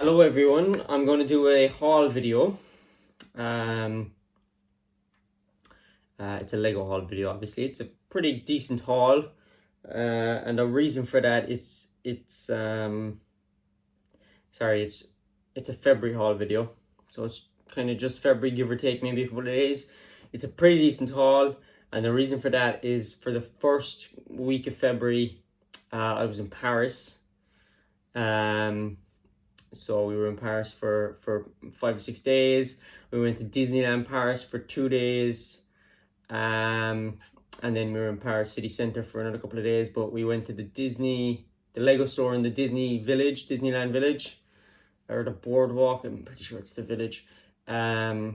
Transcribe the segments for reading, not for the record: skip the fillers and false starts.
Hello everyone, I'm going to do a haul video. Um, it's a Lego haul video, obviously. It's a pretty decent haul, and the reason for that is it's a February haul video, so it's kind of just February, give or take maybe a couple of days. It's a pretty decent haul, and the reason for that is for the first week of February, I was in Paris. So we were in Paris for 5 or 6 days. We went to Disneyland Paris for 2 days. And then we were in Paris city centre for another couple of days. But we went to the Lego store in the Disneyland Village, or the boardwalk. I'm pretty sure it's the village. I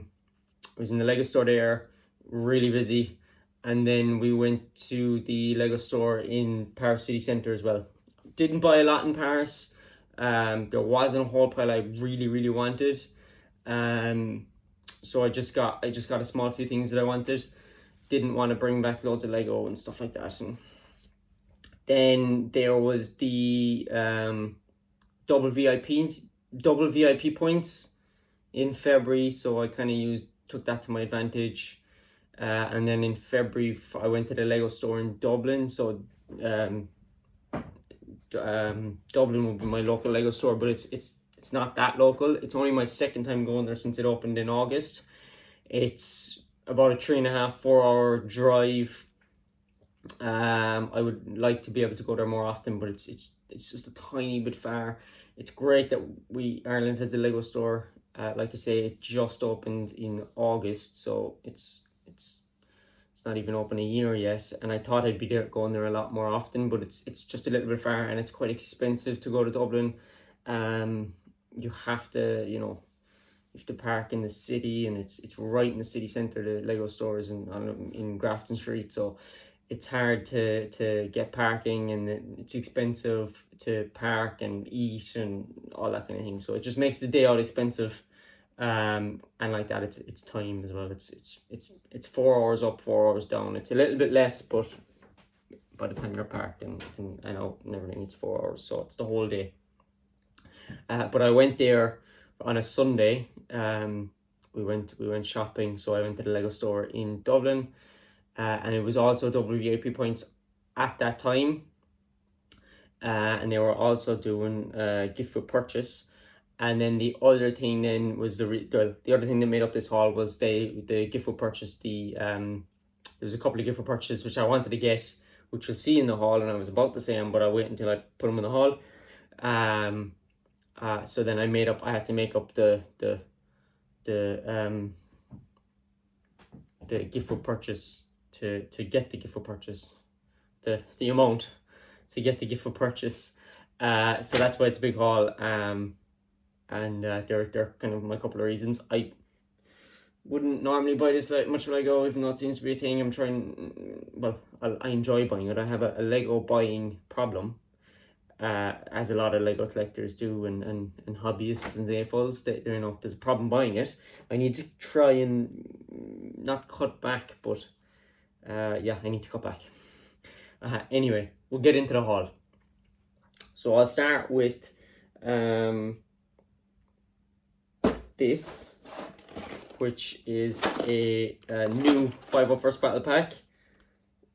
was in the Lego store there, really busy. And then we went to the Lego store in Paris city centre as well. Didn't buy a lot in Paris. There wasn't a whole pile I really wanted. So I just got a small few things that I wanted. Didn't want to bring back loads of Lego and stuff like that. And then there was the double VIP points in February, so I kind of took that to my advantage. And then in February I went to the Lego store in Dublin. So Dublin would be my local Lego store, but it's not that local. It's only my second time going there since it opened in August. It's about a 3.5-4 hour drive. I would like to be able to go there more often, but it's just a tiny bit far. It's great that Ireland has a Lego store. Like I say, it just opened in August, so it's not even open a year yet, and I thought I'd be going there a lot more often, but it's just a little bit far, and it's quite expensive to go to Dublin. You have to park in the city, and it's right in the city centre. The Lego store is in Grafton Street, so it's hard to get parking, and it's expensive to park and eat and all that kind of thing. So it just makes the day out expensive. And like that, it's time as well. It's 4 hours up, 4 hours down. It's a little bit less, but by the time you're parked and out and everything, it's 4 hours, so it's the whole day. But I went there on a Sunday. We went shopping, so I went to the Lego store in Dublin, and it was also double VIP points at that time, and they were also doing gift with purchase. And then the other thing then was the other thing that made up this haul was the gift with purchase. There was a couple of gift with purchases which I wanted to get, which you'll see in the haul, and I was about to say them, but I wait until I put them in the haul. So then I had to make up the gift with purchase to get the gift with purchase, the amount to get the gift with purchase. So that's why it's a big haul. And they're kind of my couple of reasons. I wouldn't normally buy this much Lego, even though it seems to be a thing. I enjoy buying it. I have a Lego buying problem, as a lot of Lego collectors do, and hobbyists and AFOLs. There's a problem buying it. I need to try and not cut back, but I need to cut back. Anyway, we'll get into the haul. So I'll start with this, which is a new 501st Battle Pack.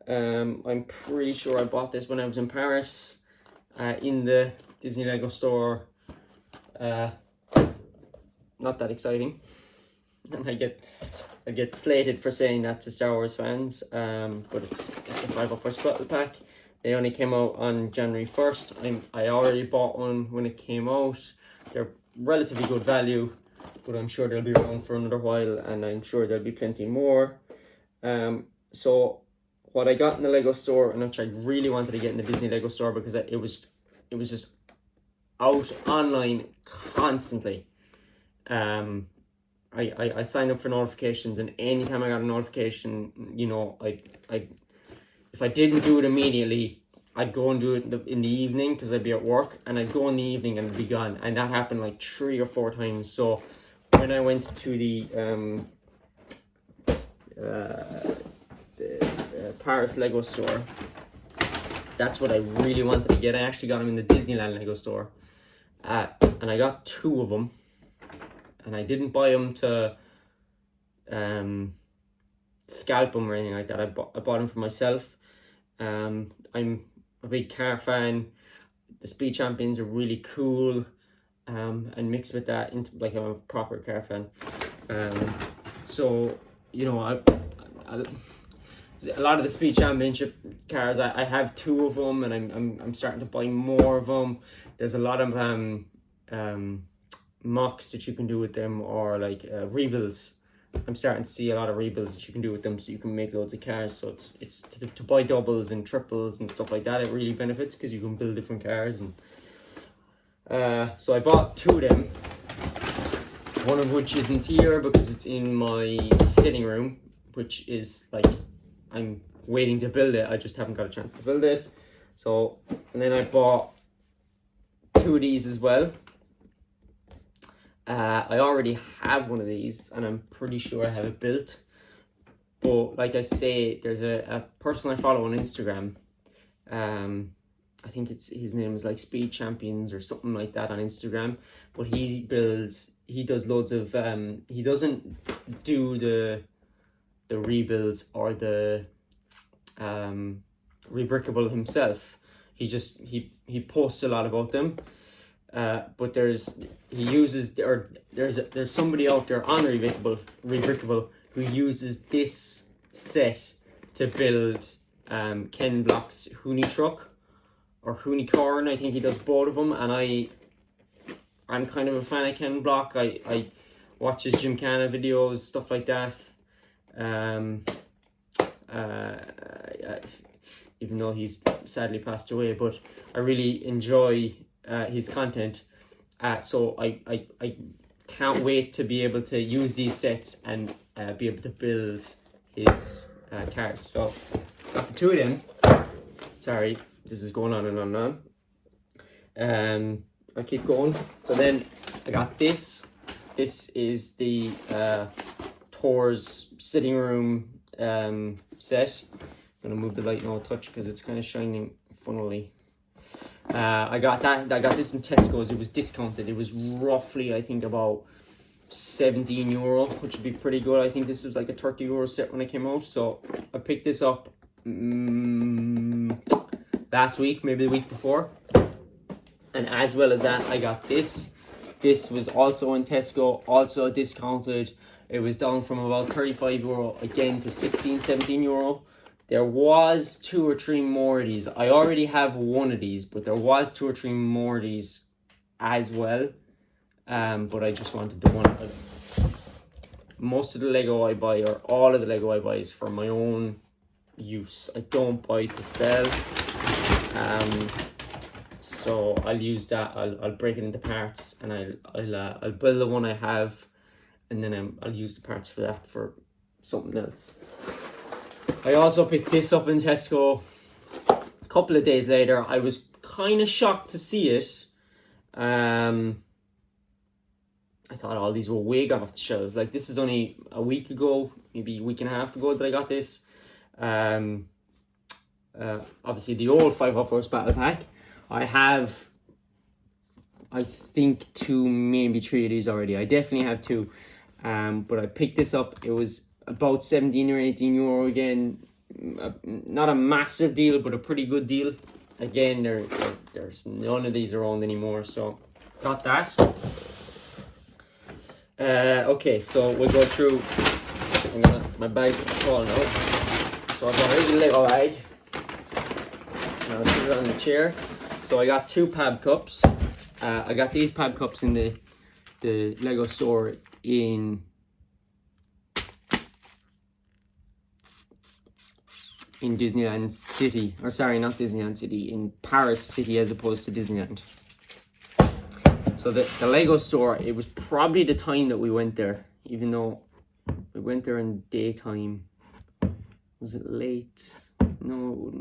I'm pretty sure I bought this when I was in Paris, in the Disney Lego store. Not that exciting, and I get slated for saying that to Star Wars fans. But it's a 501st Battle Pack. They only came out on January 1st. I already bought one when it came out. They're relatively good value, but I'm sure they'll be around for another while, and I'm sure there'll be plenty more. So what I got in the Lego store, and which I really wanted to get in the Disney Lego store because it was just out online constantly. I signed up for notifications, and anytime I got a notification, if I didn't do it immediately, I'd go and do it in the evening because I'd be at work, and I'd go in the evening and it'd be gone. And that happened like 3 or 4 times. So when I went to the Paris Lego store, that's what I really wanted to get. I actually got them in the Disneyland Lego store. and I got 2 of them, and I didn't buy them to scalp them or anything like that. I bought them for myself. I'm a big car fan. The Speed Champions are really cool, and mixed with that into like I'm a proper car fan. So you know, I a lot of the Speed Championship cars, I have 2 of them, and I'm starting to buy more of them. There's a lot of mocks that you can do with them, or like rebuilds. I'm starting to see a lot of rebuilds that you can do with them, so you can make loads of cars. So it's to buy doubles and triples and stuff like that. It really benefits because you can build different cars. And so I bought 2 of them. One of which isn't here because it's in my sitting room, which is like I'm waiting to build it. I just haven't got a chance to build it. So, and then I bought 2 of these as well. I already have one of these, and I'm pretty sure I have it built. But like I say, there's a person I follow on Instagram. I think his name is like Speed Champions or something like that on Instagram. But he does loads of he doesn't do the rebuilds or the rebrickable himself. He posts a lot about them. But there's somebody out there on rebrickable who uses this set to build Ken Block's Hoonie truck or Hoonie Corn. I think he does both of them, and I'm kind of a fan of Ken Block. I watch his Gymkhana videos, stuff like that. Even though he's sadly passed away, but I really enjoy his content. So I can't wait to be able to use these sets and be able to build his cars. So got the 2 of them. Sorry, this is going on and on and on. I keep going. So then I got this. This is the Thor's sitting room set. I'm gonna move the light now a touch because it's kind of shining funnily. I got this in Tesco's. It was discounted. It was roughly, I think, about €17, which would be pretty good. I think this was like a €30 set when it came out. So I picked this up last week, maybe the week before. And as well as that, I got this. This was also in Tesco, also discounted. It was down from about €35 again to €16-17. There was 2 or 3 more of these. I already have one of these, but there was 2 or 3 more of these as well. But I just wanted the one. Most of the Lego I buy, or all of the Lego I buy, is for my own use. I don't buy to sell. So I'll use that. I'll break it into parts, and I'll build the one I have, and then I'll use the parts for that for something else. I also picked this up in Tesco a couple of days later. I was kind of shocked to see it. I thought all these were way gone off the shelves. Like, this is only a week ago, maybe a week and a half ago that I got this. Obviously the old 5 Hot Force Battle Pack. I have, I think, 2, maybe 3 of these already. I definitely have 2. But I picked this up. It was about €17 or €18 again. Not a massive deal, but a pretty good deal. Again, there's none of these around anymore, so got that. Okay, so we'll go through. My bag's falling out. So I've got a little Lego bag. Now I'll put it on the chair. So I got 2 pab cups. I got these pab cups in the Lego store in Disneyland City, or sorry, not Disneyland City, in Paris City as opposed to Disneyland. So the Lego store, it was probably the time that we went there, even though we went there in daytime. Was it late? No.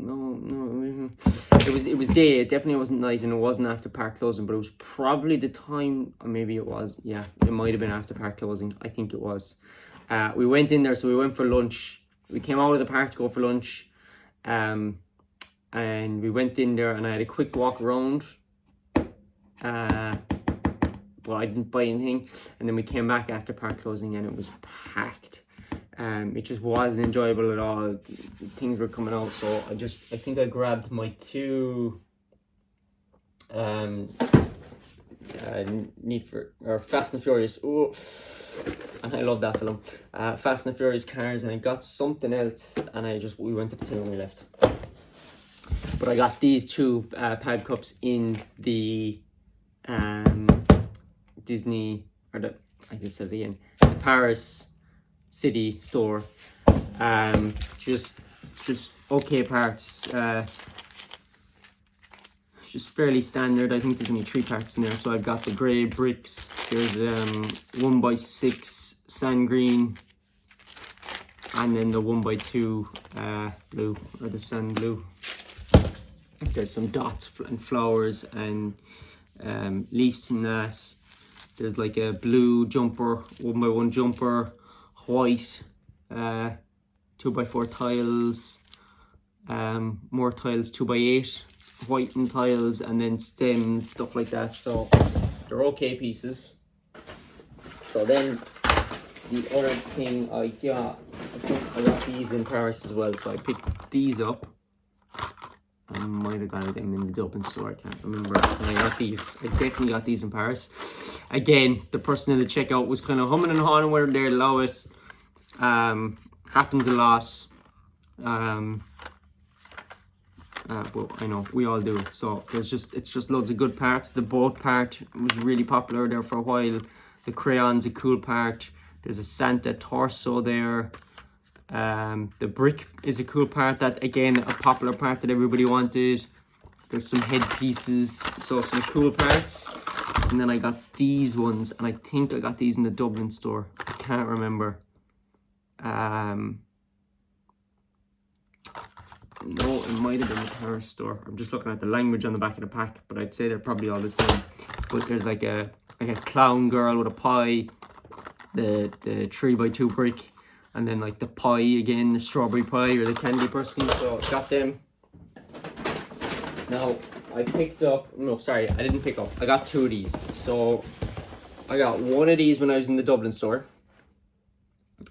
It was day. It definitely wasn't night, and it wasn't after park closing, but it was probably the time, or maybe it was. Yeah, it might have been after park closing. I think it was. We went in there, so we went for lunch. We came out of the park to go for lunch. And we went in there, and I had a quick walk around. but I didn't buy anything. And then we came back after park closing and it was packed. It just wasn't enjoyable at all. Things were coming out, so I think I grabbed my two Fast and Furious. Oh, and I love that film. Fast and Furious cars, and I got something else, and we went to the till and we left. But I got these two pad cups in the Disney, the Paris City store. Just okay parts. Just fairly standard. I think there's only 3 parts in there. So I've got the grey bricks. There's 1x6 sand green, and then the 1x2 blue, or the sand blue. There's some dots and flowers and leaves in that. There's like a blue jumper, 1x1 jumper, white 2x4 tiles, more tiles 2x8, white and tiles, and then stems, stuff like that. So they're okay pieces. So then the other thing I got these in Paris as well. So I picked these up. I might have got them in the Dublin store, I can't remember. And I definitely got these in Paris. Again, the person in the checkout was kind of humming and hawing whether they allow it. Happens a lot. Well, I know we all do it. So it's just loads of good parts. The boat part was really popular there for a while. The crayon's a cool part. There's a Santa torso there. The brick is a cool part, that again a popular part that everybody wanted. There's some headpieces, so some cool parts. And then I got these ones, and I think I got these in the Dublin store. I can't remember. No, it might have been the Paris store. I'm just looking at the language on the back of the pack, but I'd say they're probably all the same. But there's like a clown girl with a pie, the 3x2 brick, and then like the pie again, the strawberry pie or the candy person. So I got them. Now I picked up, no sorry, I didn't pick up. I got 2 of these. So I got one of these when I was in the Dublin store.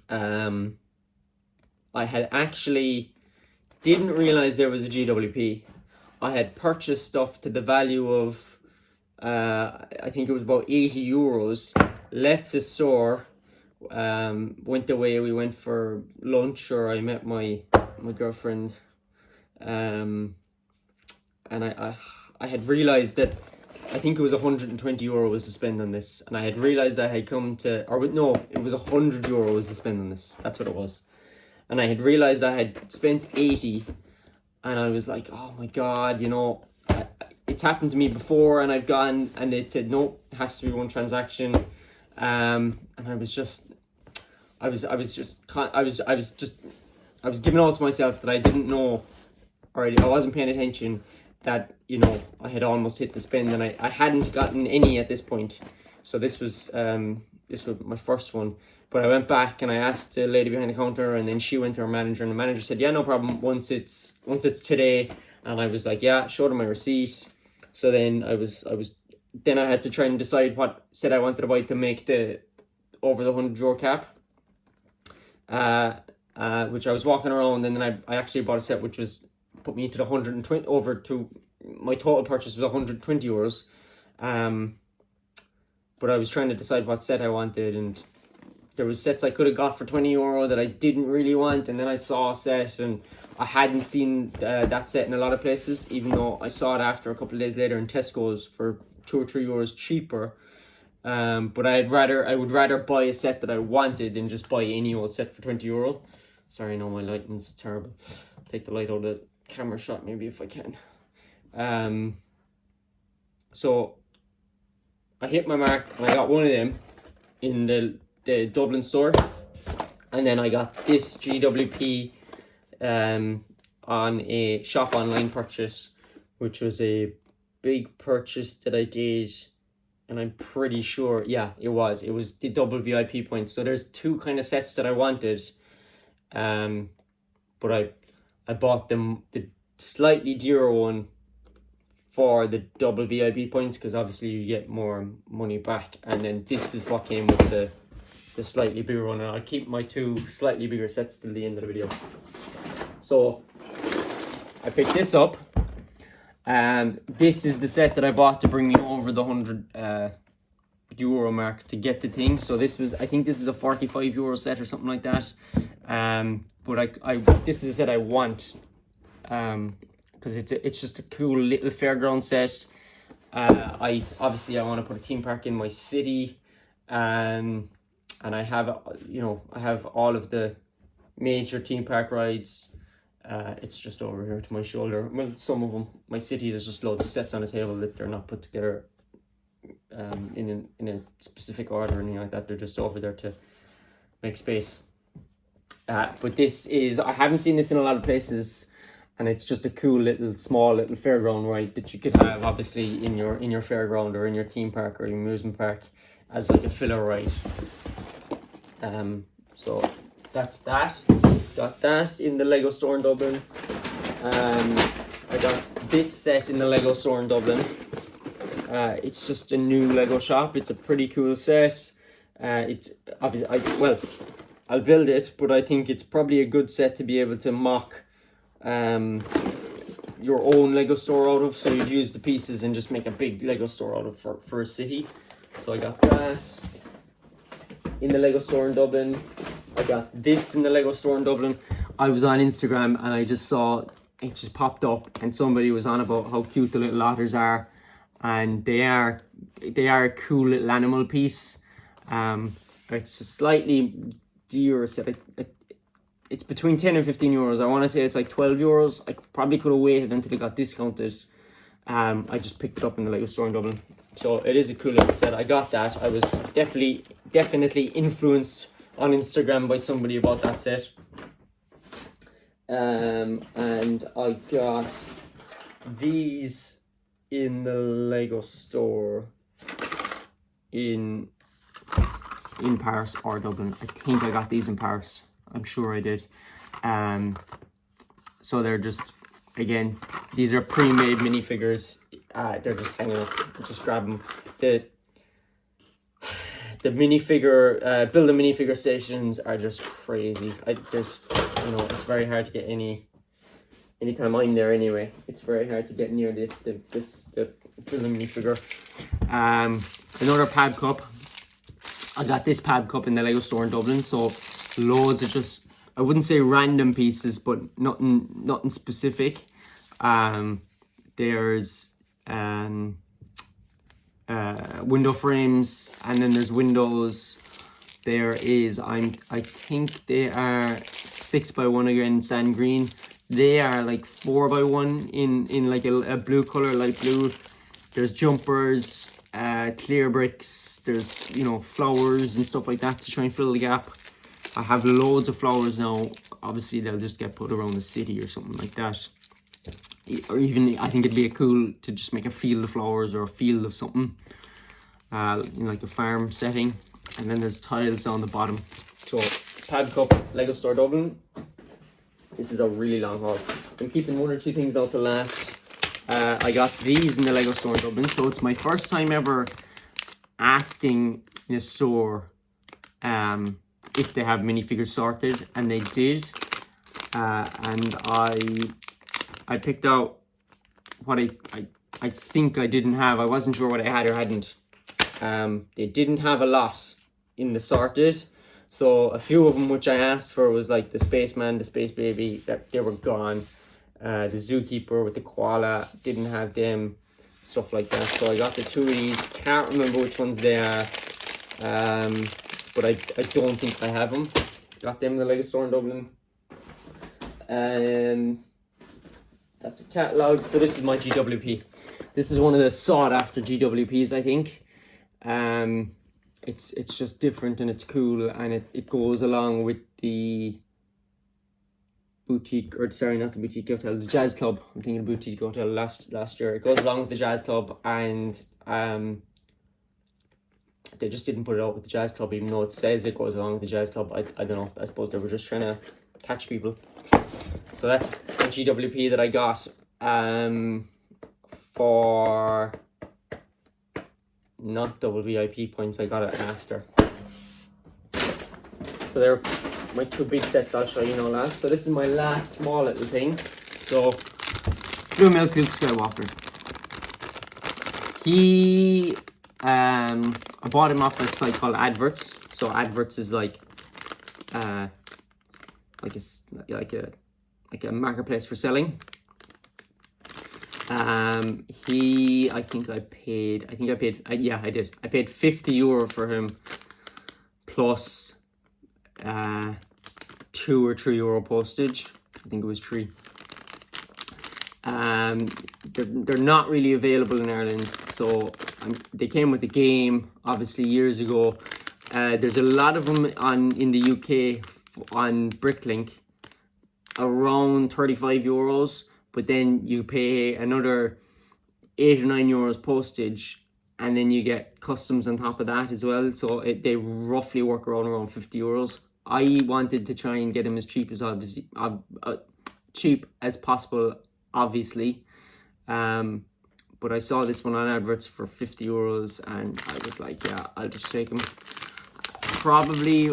I had actually didn't realize there was a GWP. I had purchased stuff to the value of I think it was about 80 euros. Left the store, went away. We went for lunch, or I met my girlfriend, and I had realized that I think it was 120 euros to spend on this, and I had realized I had come to, or no, it was 100 euros to spend on this. That's what it was. And I had realized I had spent 80, and I was like, oh my God, you know, it's happened to me before, and I've gone, and they said, no, it has to be one transaction. And I was giving out to myself that I didn't know, or I wasn't paying attention, that, you know, I had almost hit the spend, and I hadn't gotten any at this point. So this was my first one. But I went back and I asked the lady behind the counter, and then she went to her manager, and the manager said, yeah, no problem, once it's today. And I was like, yeah, showed her my receipt. So then I had to try and decide what set I wanted to buy to make the over the 100 euro cap. Which I was walking around, and then I actually bought a set which was put me into the 120, over to my total purchase was 120 euros. But I was trying to decide what set I wanted, and there was sets I could have got for 20 euro that I didn't really want, and then I saw a set, and I hadn't seen that set in a lot of places, even though I saw it after a couple of days later in Tesco's for 2 or 3 euros cheaper. But I would rather buy a set that I wanted than just buy any old set for 20 euro. Sorry, no, my lighting's terrible. Take the light out of the camera shot maybe if I can. So I hit my mark, and I got one of them in the Dublin store, and then I got this GWP on a shop online purchase, which was a big purchase that I did, and I'm pretty sure, yeah, it was the double VIP points. So there's 2 kind of sets that I wanted, but I bought them, the slightly dearer one for the double VIP points, because obviously you get more money back. And then this is what came with the slightly bigger one, and I'll keep my 2 slightly bigger sets till the end of the video. So I picked this up, and this is the set that I bought to bring me over the 100 euro mark to get the thing. So this was, I think this is a 45 euro set or something like that. But I this is a set I want, because it's just a cool little fairground set. I want to put a theme park in my city, and I have, I have all of the major theme park rides. It's just over here to my shoulder. Well, some of them, my city, there's just loads of sets on the table that they're not put together in a specific order or anything like that. They're just over there to make space. But this is, I haven't seen this in a lot of places, and it's just a cool small little fairground ride that you could have obviously in your fairground or in your theme park or your amusement park as like a filler ride. So that's that. Got that in the Lego store in Dublin. I got this set in the Lego store in Dublin. It's just a new Lego shop. It's a pretty cool set. It's obviously, I'll build it, but I think it's probably a good set to be able to mock your own Lego store out of. So you'd use the pieces and just make a big Lego store out of for a city. So I got that in the Lego store in Dublin. I got this in the Lego store in Dublin. I was on Instagram and I just saw it just popped up, and somebody was on about how cute the little otters are, and they are a cool little animal piece. It's a slightly dear set. It's between 10 and 15 euros. I want to say it's like 12 euros. I probably could have waited until it got discounted. I just picked it up in the Lego store in Dublin. So it is a cool little set. I got that. I was definitely influenced on Instagram by somebody about that set. And I got these in the Lego store in Paris or Dublin. I think I got these in Paris. I'm sure I did. So they're just, again, these are pre-made minifigures. They're just hanging up. Just grab them. The minifigure, build a minifigure stations are just crazy. It's very hard to get anytime I'm there anyway. It's very hard to get near the build a minifigure. Another pad cup. I got this pad cup in the Lego store in Dublin. So loads of just, I wouldn't say random pieces, but nothing specific. There's window frames, and then there's windows. There is, I think they are 6x1 again, sand green. They are like 4x1 in like a blue color, light blue. There's jumpers, clear bricks. There's flowers and stuff like that to try and fill the gap. I have loads of flowers now. Obviously they'll just get put around the city or something like that. Or even, I think it'd be cool to just make a field of flowers or a field of something, in like a farm setting. And then there's tiles on the bottom. So pad cup, Lego store Dublin. This is a really long haul. I'm keeping 1 or 2 things out to last. I got these in the Lego store in Dublin. So it's my first time ever asking in a store if they have minifigures sorted, and they did. And I picked out what I think I didn't have. I wasn't sure what I had or hadn't. They didn't have a lot in the sorted. So a few of them which I asked for was like the Spaceman, the Space Baby, that they were gone. The Zookeeper with the koala, didn't have them, stuff like that. So I got the 2 of these. Can't remember which ones they are. But I don't think I have them. Got them in the Lego store in Dublin. That's a catalogue. So this is my GWP. This is one of the sought after GWPs, I think. It's just different and it's cool, and it goes along with the boutique, or sorry, not the boutique hotel, the jazz club. I'm thinking boutique hotel last year. It goes along with the jazz club, and they just didn't put it out with the jazz club, even though it says it goes along with the jazz club. I don't know. I suppose they were just trying to catch people. So that's a GWP that I got for not double VIP points. I got it after. So they're my two big sets I'll show you now last. So this is my last small little thing. So Blue Milk Luke Skywalker. I bought him off a site called Adverts. So Adverts is like a marketplace for selling. I paid €50 for him plus €2 or €3 postage. I think it was 3. They're not really available in Ireland, so they came with the game obviously years ago. There's a lot of them in the UK on Bricklink, around €35, but then you pay another €8 or €9 postage, and then you get customs on top of that as well. So they roughly work around €50. I wanted to try and get them as cheap as possible, obviously. But I saw this one on Adverts for €50, and I was like, yeah, I'll just take them. Probably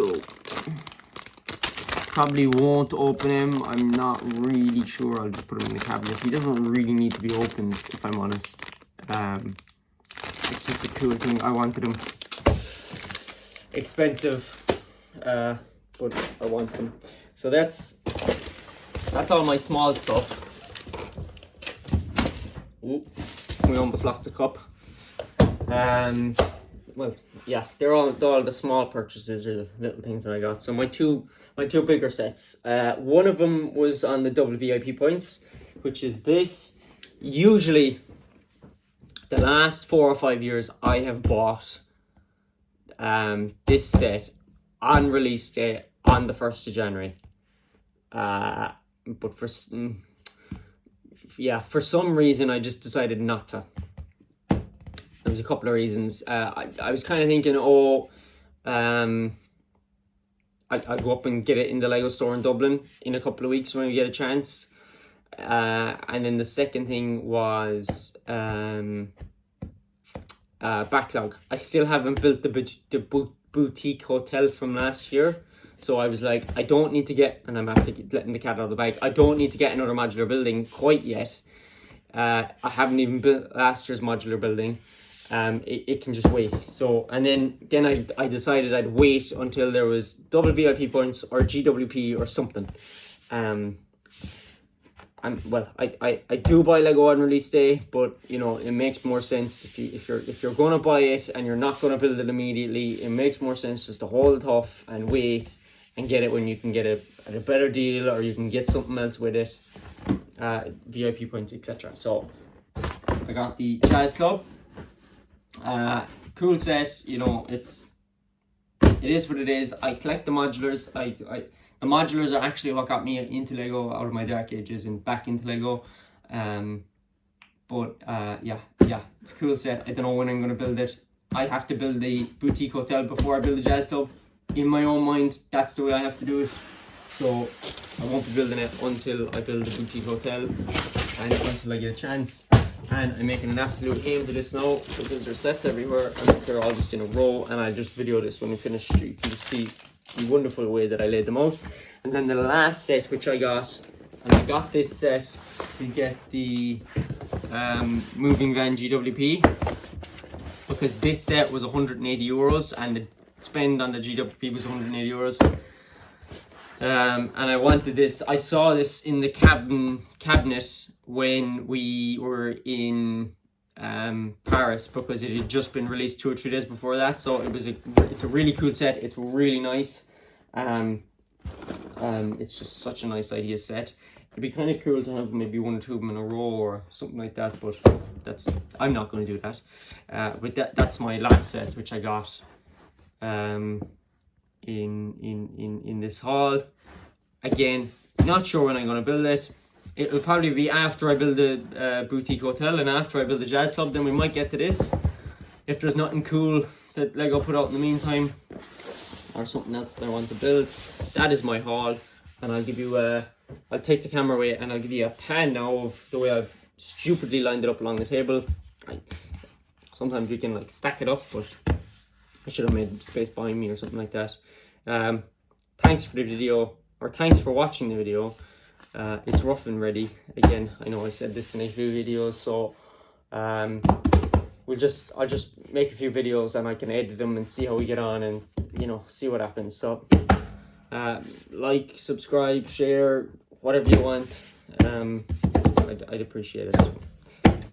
won't open him. I'm not really sure. I'll just put him in the cabinet. He doesn't really need to be opened, if I'm honest. It's just a cool thing. I wanted him. Expensive, but I want them. So that's all my small stuff. Ooh, we almost lost the cup. Well, yeah, they're all the small purchases or the little things that I got. So my two bigger sets. One of them was on the double VIP points, which is this. Usually, the last 4 or 5 years, I have bought this set on release day on the 1st of January. But for some reason, I just decided not to. There was a couple of reasons. I was kind of thinking, I'll go up and get it in the Lego store in Dublin in a couple of weeks when we get a chance. And then the second thing was backlog. I still haven't built the boutique hotel from last year. So I was like, I don't need to get, and I'm after letting the cat out of the bag, I don't need to get another modular building quite yet. I haven't even built last year's modular building. It can just wait. So, and then I decided I'd wait until there was double VIP points or GWP or something. I do buy Lego on release day, but you know, it makes more sense if you're gonna buy it and you're not gonna build it immediately. It makes more sense just to hold it off and wait and get it when you can get it at a better deal, or you can get something else with it, VIP points, etc. So I got the Jazz Club. Cool set. You know, it is what it is. I collect the modulars. The modulars are actually what got me into Lego out of my dark ages and back into Lego. Yeah, it's a cool set. I don't know when I'm going to build it. I have to build the boutique hotel before I build the Jazz Club. In my own mind, that's the way I have to do it. So I won't be building it until I build the boutique hotel and until I get a chance. And I'm making an absolute aim to this now because there's sets everywhere and they're all just in a row, and I'll just video this when we finish. You can just see the wonderful way that I laid them out. And then the last set which I got, and I got this set to get the moving van GWP, because this set was €180 and the spend on the GWP was €180. And I wanted this. I saw this in the cabinet when we were in Paris, because it had just been released 2 or 3 days before that. So it's a really cool set. It's really nice. It's just such a nice idea set. It'd be kind of cool to have maybe 1 or 2 of them in a row or something like that, but I'm not going to do that. But that's my last set, which I got in this haul. Again, not sure when I'm going to build it. It'll probably be after I build the boutique hotel and after I build the Jazz Club. Then we might get to this, if there's nothing cool that Lego put out in the meantime, or something else that I want to build. That is my haul, and I'll give you I'll take the camera away and I'll give you a pan now of the way I've stupidly lined it up along the table. Sometimes you can like stack it up, but I should have made space behind me or something like that. Thanks for the video, or thanks for watching the video. It's rough and ready. Again, I know I said this in a few videos, so I'll just make a few videos and I can edit them and see how we get on, and see what happens. So like, subscribe, share, whatever you want. I'd appreciate it.